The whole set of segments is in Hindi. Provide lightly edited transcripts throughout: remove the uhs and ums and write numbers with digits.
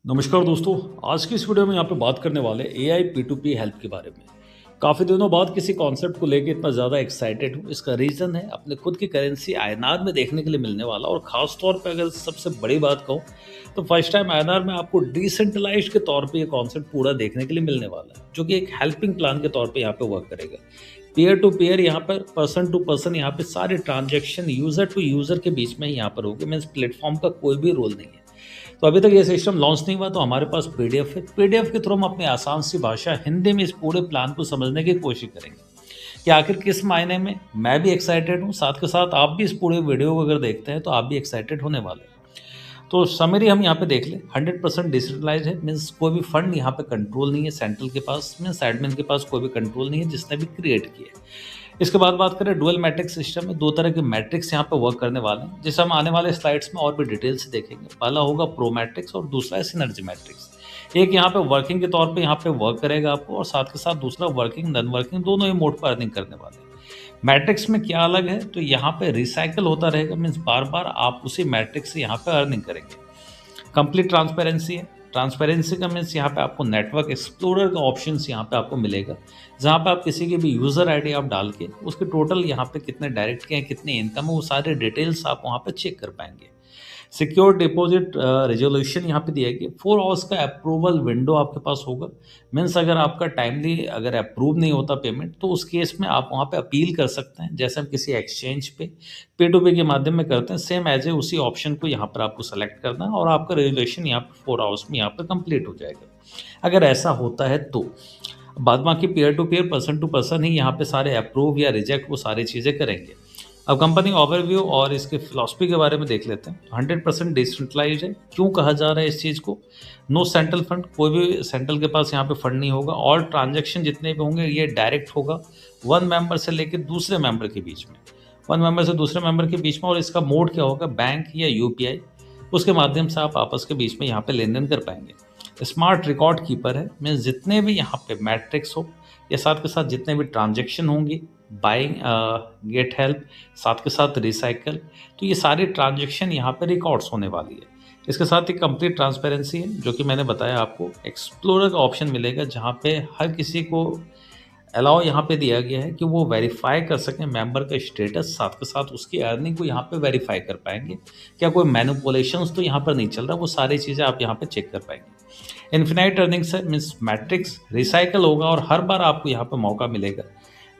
नमस्कार दोस्तों। आज की इस वीडियो में यहाँ पे बात करने वाले AI P2P हेल्प के बारे में। काफ़ी दिनों बाद किसी कॉन्सेप्ट को लेके इतना ज़्यादा एक्साइटेड हूँ। इसका रीज़न है अपने खुद की करेंसी INR में देखने के लिए मिलने वाला, और ख़ास तौर पे अगर सबसे बड़ी बात कहूँ तो फर्स्ट टाइम INR में आपको डिसेंट्रलाइज्ड के तौर पे ये कॉन्सेप्ट पूरा देखने के लिए मिलने वाला है, जो कि एक हेल्पिंग प्लान के तौर पे यहाँ पे वर्क करेगा। पीयर टू पीयर यहाँ पर पर्सन टू पर्सन यहाँ पे सारे ट्रांजेक्शन यूज़र टू यूज़र के बीच में ही यहाँ पर होगी। मीन्स प्लेटफॉर्म का कोई भी रोल नहीं है। तो अभी तक ये सिस्टम लॉन्च नहीं हुआ, तो हमारे पास पीडीएफ है। पीडीएफ के थ्रू हम अपनी आसान सी भाषा हिंदी में इस पूरे प्लान को समझने की कोशिश करेंगे कि आखिर किस मायने में मैं भी एक्साइटेड हूँ, साथ के साथ आप भी इस पूरे वीडियो को अगर देखते हैं तो आप भी एक्साइटेड होने वाले हैं। तो समरी हम यहाँ पे देख लें। 100% डिजिटलाइज है। मीन्स कोई भी फंड यहाँ पे कंट्रोल नहीं है सेंट्रल के पास, मीन्स एडमिन के पास कोई भी कंट्रोल नहीं है जिसने भी क्रिएट किया है। इसके बाद बात करें डुअल मैट्रिक्स सिस्टम में, दो तरह के मैट्रिक्स यहाँ पे वर्क करने वाले हैं, जिसे हम आने वाले स्लाइड्स में और भी डिटेल से देखेंगे। पहला होगा प्रो मैट्रिक्स और दूसरा है सिनर्जी मैट्रिक्स। एक यहाँ पे वर्किंग के तौर पे यहाँ पे वर्क करेगा आपको, और साथ के साथ दूसरा वर्किंग नॉन वर्किंग दोनों ही मोड पर अर्निंग करने वाले हैं। मैट्रिक्स में क्या अलग है, तो यहाँ पे रिसाइकल होता रहेगा। मीन्स बार बार आप उसी मैट्रिक्स से यहाँ पे अर्निंग करेंगे। कंप्लीट ट्रांसपेरेंसी है। ट्रांसपेरेंसी का मीन्स यहाँ पे आपको नेटवर्क एक्सप्लोरर का ऑप्शन यहाँ पे आपको मिलेगा, जहाँ पे आप किसी की भी यूज़र आईडी आप डाल के उसके टोटल यहाँ पे कितने डायरेक्ट के हैं, कितने इनकम है, वो सारे डिटेल्स आप वहाँ पे चेक कर पाएंगे। सिक्योर डिपॉजिट रेजोल्यूशन यहाँ पे दिया गया। 4 आवर्स का अप्रूवल विंडो आपके पास होगा। मीन्स अगर आपका टाइमली अगर अप्रूव नहीं होता पेमेंट, तो उस केस में आप वहाँ पे अपील कर सकते हैं, जैसे हम किसी एक्सचेंज पे P2P के माध्यम में करते हैं। सेम एज ए उसी ऑप्शन को यहाँ पर आपको सेलेक्ट करना है, और आपका रेजोल्यूशन यहाँ पर 4 आवर्स में यहाँ पर कंप्लीट हो जाएगा। अगर ऐसा होता है तो बाद बाकी peer to peer person to person ही यहाँ पे सारे अप्रूव या रिजेक्ट वो सारी चीज़ें करेंगे। अब कंपनी ओवरव्यू और इसके फिलॉसफी के बारे में देख लेते हैं। 100% डिसेंट्रलाइज है। क्यों कहा जा रहा है इस चीज़ को? नो सेंट्रल फंड, कोई भी सेंट्रल के पास यहाँ पे फंड नहीं होगा। ऑल ट्रांजेक्शन जितने भी होंगे ये डायरेक्ट होगा वन मेंबर से लेकर दूसरे मेंबर के बीच में, वन मेंबर से दूसरे मेंबर के बीच में। और इसका मोड क्या होगा? बैंक या यूपीआई, उसके माध्यम से आप आपस के बीच में यहाँ पे लेन देन कर पाएंगे। स्मार्ट रिकॉर्ड कीपर है। मीन्स जितने भी यहाँ पे मैट्रिक्स हो या साथ के साथ जितने भी ट्रांजेक्शन होंगी, बाइंग, गेट हेल्प, साथ के साथ रिसाइकल, तो ये सारी ट्रांजेक्शन यहाँ पे रिकॉर्ड्स होने वाली है। इसके साथ ही कंप्लीट ट्रांसपेरेंसी है, जो कि मैंने बताया आपको। एक्सप्लोरर का ऑप्शन मिलेगा, जहाँ पे हर किसी को अलाउ यहाँ पे दिया गया है कि वो वेरीफाई कर सकें मेंबर का स्टेटस, साथ के साथ उसकी अर्निंग को यहाँ पे वेरीफाई कर पाएंगे। क्या कोई मैनिपुलेशंस तो यहाँ पर नहीं चल रहा, वो सारी चीज़ें आप यहाँ पे चेक कर पाएंगे। इन्फिनाइट अर्निंग्स है। मीन्स मैट्रिक्स रिसाइकल होगा और हर बार आपको यहाँ पे मौका मिलेगा।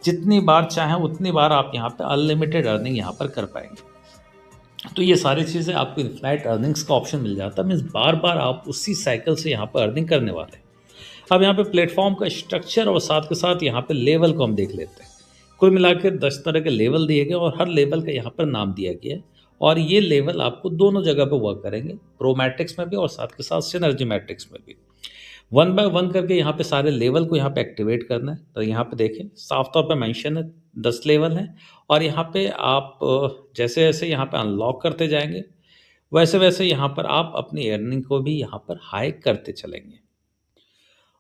जितनी बार चाहें उतनी बार आप यहाँ पे अनलिमिटेड अर्निंग यहाँ पर कर पाएंगे। तो ये सारी चीज़ें आपको इन्फिनाइट अर्निंग्स का ऑप्शन मिल जाता है। मीन्स बार बार आप उसी साइकिल से यहाँ पर अर्निंग करने वाले हैं। अब यहाँ पे प्लेटफॉर्म का स्ट्रक्चर और साथ के साथ यहाँ पे लेवल को हम देख लेते हैं। कुल मिलाकर 10 तरह के लेवल दिए गए, और हर लेवल का यहाँ पर नाम दिया गया है। और ये लेवल आपको दोनों जगह पे वर्क करेंगे, प्रो मैट्रिक्स में भी और साथ के साथ सिनर्जी मैट्रिक्स में भी। वन बाय वन करके यहाँ पे सारे लेवल को यहाँ पे एक्टिवेट करना है। तो यहाँ पे देखें साफ तौर पे मेंशन है 10 लेवल हैं, और यहाँ पे आप जैसे जैसे यहाँ पे अनलॉक करते जाएंगे, वैसे वैसे यहाँ पर आप अपनी अर्निंग को भी यहाँ पर हाई करते चलेंगे।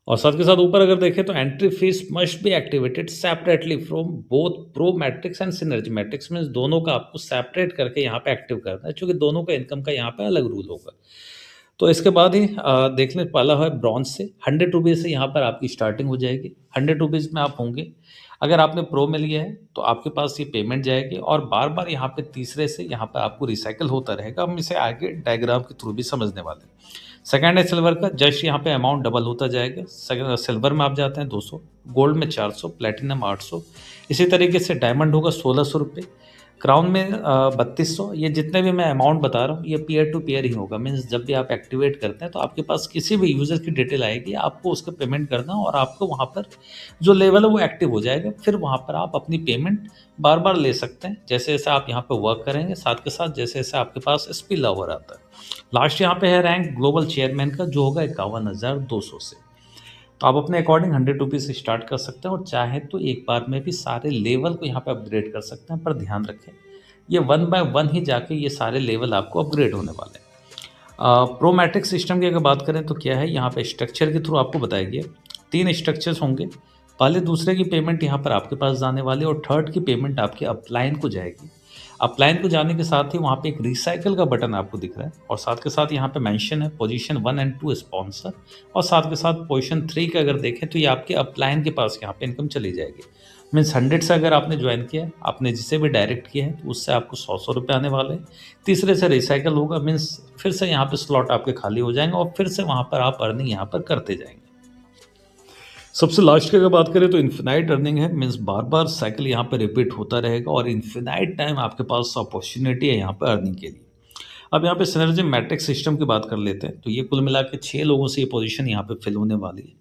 और साथ के साथ ऊपर अगर देखें तो entry fees must be activated separately from both pro matrix and synergy matrix. Means दोनों का आपको सेपरेट करके यहाँ पे एक्टिव करना है, क्योंकि दोनों का इनकम का यहाँ पे अलग रूल होगा। तो इसके बाद ही देख लें, पहला है ब्रॉन्ज से। 100 रुपीज़ से यहाँ पर आपकी स्टार्टिंग हो जाएगी। 100 रुपीज़ में आप होंगे। अगर आपने प्रो में लिया है तो आपके पास ये पेमेंट जाएगी, और बार बार यहाँ पे तीसरे से यहाँ पे आपको रिसाइकल होता रहेगा। हम इसे आगे डायग्राम के थ्रू भी समझने वाले हैं। सेकंड है सिल्वर का। जस्ट यहाँ पे अमाउंट डबल होता जाएगा। सिल्वर में आप जाते हैं 200, गोल्ड में 400, प्लेटिनम 800, इसी तरीके से डायमंड होगा 1600 रुपये, क्राउन में 3200। ये जितने भी मैं अमाउंट बता रहा हूँ ये पीयर टू पीयर ही होगा। मीन्स जब भी आप एक्टिवेट करते हैं तो आपके पास किसी भी यूज़र की डिटेल आएगी, आपको उसका पेमेंट करना, और आपको वहाँ पर जो लेवल है वो एक्टिव हो जाएगा। फिर वहाँ पर आप अपनी पेमेंट बार बार ले सकते हैं, जैसे जैसे आप यहाँ पर वर्क करेंगे, साथ के साथ जैसे जैसे आपके पास स्पिल ओवर आता है। लास्ट यहाँ पे है रैंक ग्लोबल चेयरमैन का, जो होगा 51,200 से। तो आप अपने अकॉर्डिंग 100 रुपीज़ से स्टार्ट कर सकते हैं, और चाहे तो एक बार में भी सारे लेवल को यहाँ पे अपग्रेड कर सकते हैं। पर ध्यान रखें, ये वन बाय वन ही जाके ये सारे लेवल आपको अपग्रेड होने वाले हैं। प्रो मैट्रिक्स सिस्टम की अगर बात करें तो क्या है, यहाँ पे स्ट्रक्चर के थ्रू आपको बताया गया 3 स्ट्रक्चर्स होंगे। पहले दूसरे की पेमेंट यहाँ पर आपके पास जाने वाली, और थर्ड की पेमेंट आपके अपलाइन को जाएगी। अपलाइन को जाने के साथ ही वहाँ पे एक रिसाइकल का बटन आपको दिख रहा है और साथ के साथ यहाँ पे मेंशन है पोजीशन 1 एंड 2 स्पॉन्सर और साथ के साथ पोजीशन 3 का अगर देखें तो ये आपके अपलाइन के पास यहाँ पे इनकम चली जाएगी। मीन्स 100 से अगर आपने ज्वाइन किया है, आपने जिसे भी डायरेक्ट किया है तो उससे आपको 100 रुपये आने वाले हैं। तीसरे से रिसाइकल होगा, मीन्स फिर से यहाँ पे स्लॉट आपके खाली हो जाएंगे और फिर से वहाँ पर आप अर्निंग यहाँ पर करते जाएंगे। सबसे लास्ट की अगर बात करें तो इन्फिनाइट अर्निंग है, मीन्स बार बार साइकिल यहाँ पर रिपीट होता रहेगा और इन्फिनाइट टाइम आपके पास अपॉर्चुनिटी है यहाँ पर अर्निंग के लिए। अब यहाँ पे सिनर्जी मैट्रिक्स सिस्टम की बात कर लेते हैं, तो ये कुल मिला के 6 लोगों से ये पोजीशन यहाँ पे फिल होने वाली है।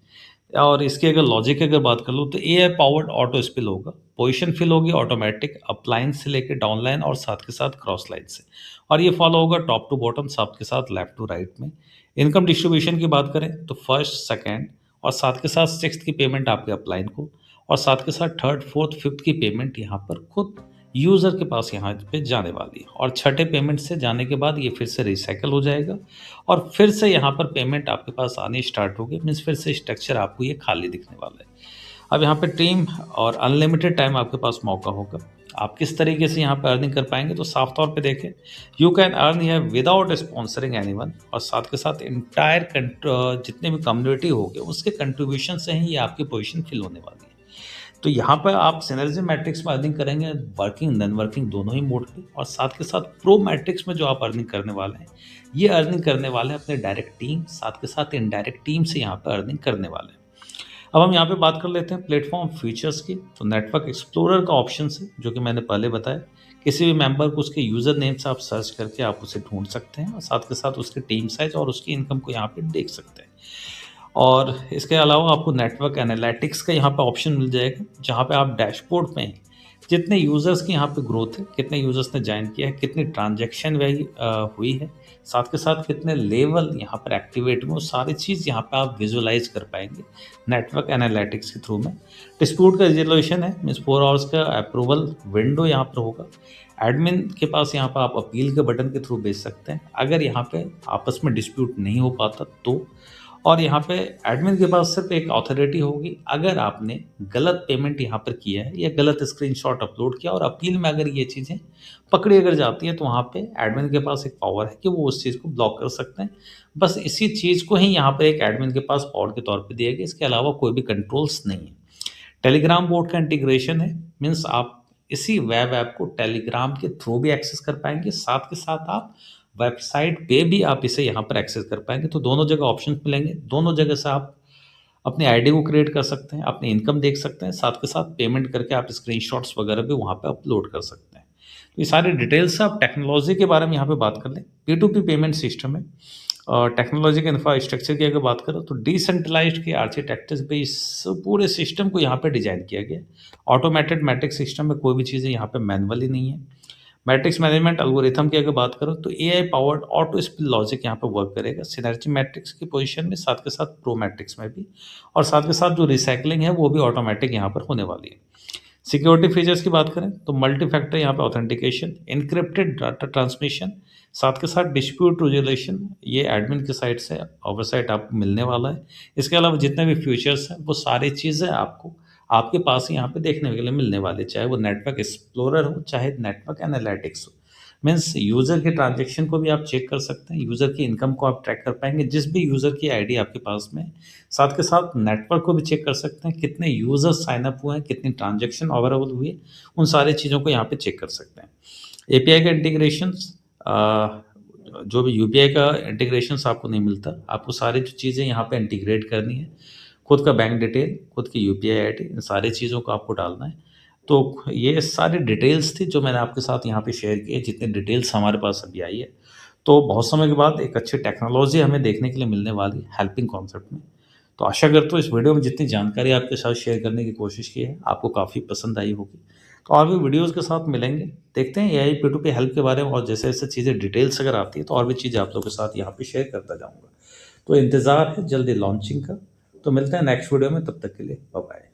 और इसकी अगर लॉजिक की अगर बात कर लो तो एआई पावर्ड ऑटो स्पिल होगा, पोजीशन फिल होगी ऑटोमेटिक अपलाइन से लेकर डाउनलाइन और साथ के साथ क्रॉस लाइन से, और ये फॉलो होगा टॉप टू बॉटम साथ के साथ लेफ्ट टू राइट में। इनकम डिस्ट्रीब्यूशन की बात करें तो फर्स्ट सेकेंड और साथ के साथ सिक्स्थ की पेमेंट आपके अपलाइन को और साथ के साथ थर्ड फोर्थ फिफ्थ की पेमेंट यहाँ पर खुद यूज़र के पास यहाँ पे जाने वाली है और छठे पेमेंट से जाने के बाद ये फिर से रिसाइकल हो जाएगा और फिर से यहाँ पर पेमेंट आपके पास आनी स्टार्ट होगी, मीन्स फिर से स्ट्रक्चर आपको ये खाली दिखने वाला है। अब यहाँ पे टीम और अनलिमिटेड टाइम आपके पास मौका होगा। आप किस तरीके से यहाँ पर अर्निंग कर पाएंगे तो साफ तौर पे देखें, you can earn here without sponsoring anyone और साथ के साथ इंटायर जितने भी कम्युनिटी होंगे उसके कंट्रीब्यूशन से ही ये आपकी पोजीशन फिल होने वाली है। तो यहाँ पर आप सिनर्जी मैट्रिक्स में अर्निंग करेंगे वर्किंग नॉन वर्किंग दोनों ही मोड पे और साथ के साथ प्रो मैट्रिक्स में जो आप अर्निंग करने वाले हैं ये अर्निंग करने वाले हैं अपने डायरेक्ट टीम साथ के साथ इनडायरेक्ट टीम से यहाँ पर अर्निंग करने वाले हैं। अब हम यहाँ पे बात कर लेते हैं प्लेटफॉर्म फीचर्स की। तो नेटवर्क एक्सप्लोरर का ऑप्शन है जो कि मैंने पहले बताया, किसी भी मेंबर को उसके यूज़र नेम से आप सर्च करके आप उसे ढूंढ सकते हैं और साथ के साथ उसके टीम साइज और उसकी इनकम को यहाँ पे देख सकते हैं। और इसके अलावा आपको नेटवर्क एनालिटिक्स का यहाँ पे ऑप्शन मिल जाएगा जहाँ पे आप डैशबोर्ड में जितने यूज़र्स की यहाँ पे ग्रोथ है, कितने यूज़र्स ने ज्वाइन किया है, कितनी ट्रांजैक्शन हुई है, साथ के साथ कितने लेवल यहाँ पर एक्टिवेट में, वो सारी चीज़ यहाँ पे आप विजुअलाइज कर पाएंगे नेटवर्क एनालिटिक्स के थ्रू में। डिस्प्यूट का रिजोल्यूशन है, मीन्स 4 आवर्स का अप्रूवल विंडो यहाँ पर होगा। एडमिन के पास यहाँ पर आप अपील के बटन के थ्रू भेज सकते हैं अगर यहाँ पे आपस में डिस्प्यूट नहीं हो पाता तो, और यहाँ पे एडमिन के पास सिर्फ एक अथॉरिटी होगी अगर आपने गलत पेमेंट यहाँ पर किया है या गलत स्क्रीनशॉट अपलोड किया और अपील में अगर ये चीज़ें पकड़ी अगर जाती हैं तो वहाँ पे एडमिन के पास एक पावर है कि वो उस चीज़ को ब्लॉक कर सकते हैं। बस इसी चीज़ को ही यहाँ पर एक एडमिन के पास पावर के तौर पर दिया गया, इसके अलावा कोई भी कंट्रोल्स नहीं है। टेलीग्राम बोट का इंटीग्रेशन है, मीन्स आप इसी वेब ऐप को टेलीग्राम के थ्रू भी एक्सेस कर पाएंगे, साथ के साथ आप वेबसाइट पे भी आप इसे यहाँ पर एक्सेस कर पाएंगे। तो दोनों जगह ऑप्शन मिलेंगे, दोनों जगह से आप अपनी आईडी को क्रिएट कर सकते हैं, अपनी इनकम देख सकते हैं, साथ के साथ पेमेंट करके आप स्क्रीनशॉट्स वगैरह भी वहाँ पे अपलोड कर सकते हैं। तो ये सारी डिटेल्स से आप टेक्नोलॉजी के बारे में यहाँ पे बात कर लें। P2P पेमेंट सिस्टम है और टेक्नोलॉजी के इंफ्रास्ट्रक्चर की अगर बात करो तो डिसेंट्रलाइज्ड के आर्किटेक्चर पे इस पूरे सिस्टम को यहाँ पे डिजाइन किया गया है। ऑटोमेटेड मैट्रिक्स सिस्टम में कोई भी चीज़ें यहाँ पे मैनुअली नहीं है। मैट्रिक्स मैनेजमेंट एल्गोरिथम की अगर बात करो तो AI powered auto spill logic यहाँ पे वर्क करेगा सिनर्जी मैट्रिक्स की पोजीशन में, साथ के साथ प्रो मैट्रिक्स में भी, और साथ के साथ जो रिसाइकलिंग है वो भी ऑटोमेटिक यहाँ पर होने वाली है। सिक्योरिटी फीचर्स की बात करें तो मल्टी फैक्टर यहाँ पे ऑथेंटिकेशन, इनक्रिप्टेड डाटा ट्रांसमिशन, साथ के साथ डिस्प्यूट रेजोल्यूशन, ये एडमिन की साइड से ओवरसाइट आपको मिलने वाला है। इसके अलावा जितने भी फीचर्स हैं वो सारी चीज़ें आपको आपके पास ही यहाँ पे देखने के लिए मिलने वाले, चाहे वो नेटवर्क एक्सप्लोरर हो चाहे नेटवर्क एनालिटिक्स हो। मीन्स यूज़र के ट्रांजेक्शन को भी आप चेक कर सकते हैं, यूज़र की इनकम को आप ट्रैक कर पाएंगे जिस भी यूज़र की आईडी आपके पास में है। साथ के साथ नेटवर्क को भी चेक कर सकते हैं, कितने यूज़र साइनअप हुए हैं, कितनी ट्रांजेक्शन अवेलेबल हुई है, उन सारी चीज़ों को यहाँ पे चेक कर सकते हैं। एपीआई का इंटीग्रेशन, जो भी यूपीआई का इंटीग्रेशन आपको नहीं मिलता, आपको सारी जो चीज़ें यहाँ पे इंटीग्रेट करनी है, खुद का बैंक डिटेल, खुद की यूपीआई आईडी, इन सारी चीज़ों को आपको डालना है। तो ये सारी डिटेल्स थी जो मैंने आपके साथ यहाँ पे शेयर की है, जितनी डिटेल्स हमारे पास अभी आई है। तो बहुत समय के बाद एक अच्छी टेक्नोलॉजी हमें देखने के लिए मिलने वाली है हेल्पिंग कॉन्सेप्ट में। तो आशा करता हूँ इस वीडियो में जितनी जानकारी आपके साथ शेयर करने की कोशिश की है आपको काफ़ी पसंद आई होगी। तो और भी वीडियोज़ के साथ मिलेंगे, देखते हैं एआई P2P हेल्प के बारे में, और जैसे जैसे चीज़ें डिटेल्स अगर आती है तो और भी चीज़ें आप लोगों के साथ यहाँ पे शेयर करता जाऊँगा। तो इंतज़ार है जल्दी लॉन्चिंग का। तो मिलते हैं नेक्स्ट वीडियो में, तब तक के लिए बाय बाय।